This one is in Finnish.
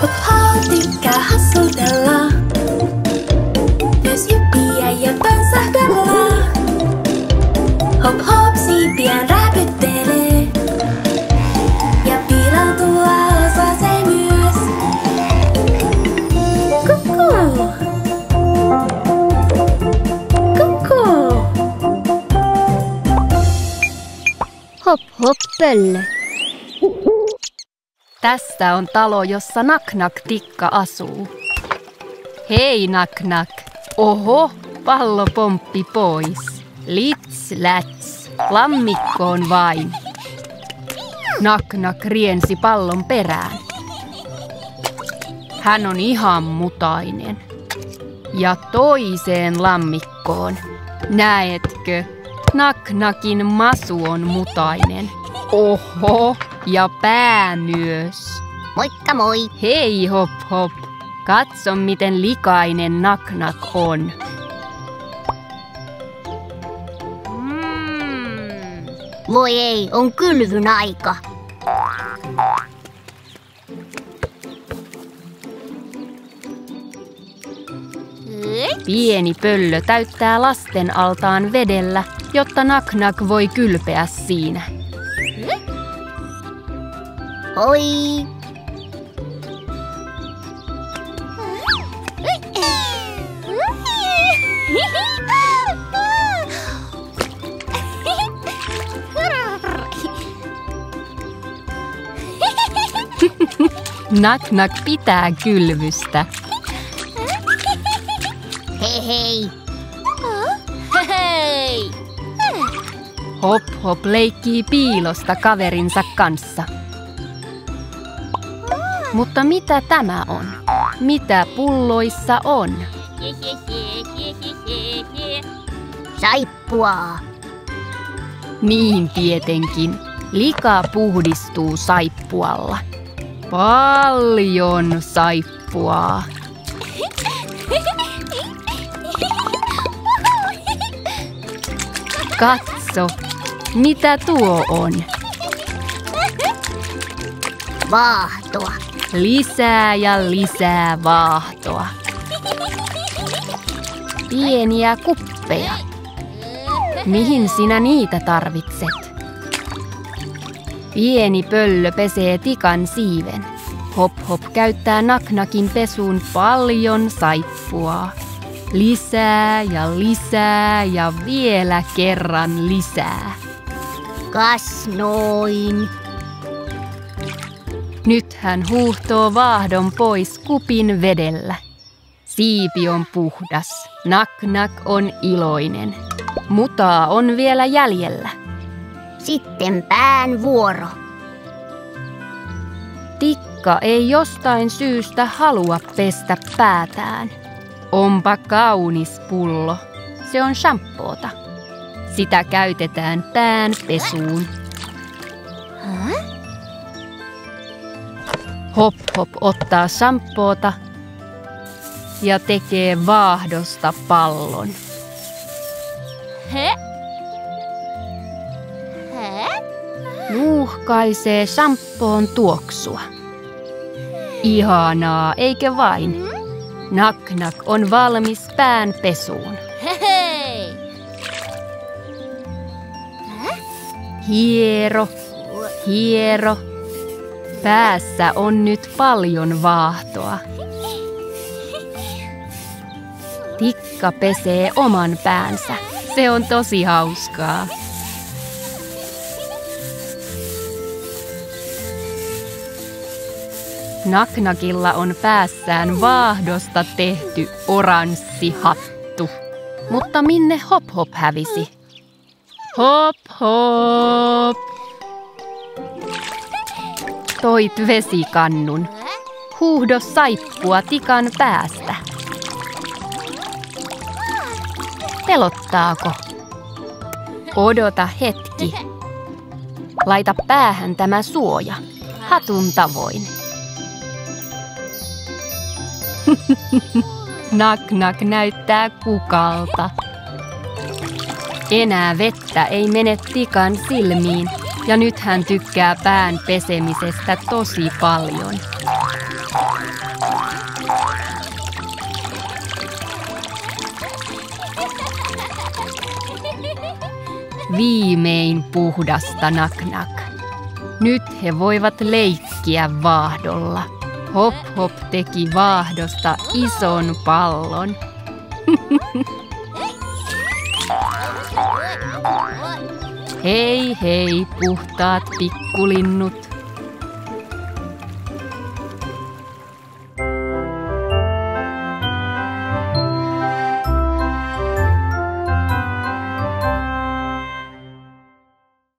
Hop hop tykkää hassutella, myös hyppiä ja pönsähdellä. Hop hop siipiään räpyttelee, ja piiloutua osaa se myös. Kukkuu! Kukkuu! Hop hop pöllö. Tässä on talo, jossa Nak-Nak-Tikka asuu. Hei Nak-Nak. Oho, pallo pomppi pois. Lits läts, lammikkoon vain. Nak-Nak riensi pallon perään. Hän on ihan mutainen. Ja toiseen lammikkoon. Näetkö? Nak-Nakin masu on mutainen. Oho, ja pää myös. Moikka moi! Hei Hop Hop. Katso miten likainen Nak-Nak on. Voi ei, on kylvyn aika. Pieni pöllö täyttää lasten altaan vedellä, jotta Nak-Nak voi kylpeä siinä. Oi! Nak-Nak pitää kylvystä. Hei hei! Hei! Hop Hop leikkii piilosta kaverinsa kanssa. Mutta mitä tämä on? Mitä pulloissa on? Saippua! Niin tietenkin. Lika puhdistuu saippualla. Paljon saippuaa. Katso, mitä tuo on? Vaahtoa! Lisää ja lisää vaahtoa. Pieniä kuppeja. Mihin sinä niitä tarvitset? Pieni pöllö pesee tikan siiven. Hop Hop käyttää Nak-Nakin pesuun paljon saippua. Lisää ja lisää ja vielä kerran lisää. Kas noin. Nyt hän huuhtoo vaahdon pois kupin vedellä. Siipi on puhdas. Nak-Nak on iloinen. Mutaa on vielä jäljellä. Sitten pään vuoro. Tikka ei jostain syystä halua pestä päätään. Onpa kaunis pullo. Se on shampoota. Sitä käytetään pään pesuun. Hop Hop ottaa shampoota ja tekee vaahdosta pallon. Nuuhkaisee shampoon tuoksua. Ihanaa, eikö vain? Nak-Nak on valmis pään pesuun. Hei! Hiero, hiero. Päässä on nyt paljon vaahtoa. Tikka pesee oman päänsä. Se on tosi hauskaa. Nak-Nakilla on päässään vaahdosta tehty oranssi hattu. Mutta minne Hop Hop hävisi? Hop Hop! Toit vesikannun. Huuhdo saippua tikan päästä. Pelottaako? Odota hetki. Laita päähän tämä suoja, hatun tavoin. Nak-Nak näyttää kukalta. Enää vettä ei mene tikan silmiin, Ja nyt hän tykkää pään pesemisestä tosi paljon. Viimein puhdasta Nak-Nak. Nyt he voivat leikkiä vaahdolla. Hop Hop teki vaahdosta ison pallon. Hei hei, puhtaat pikkulinnut.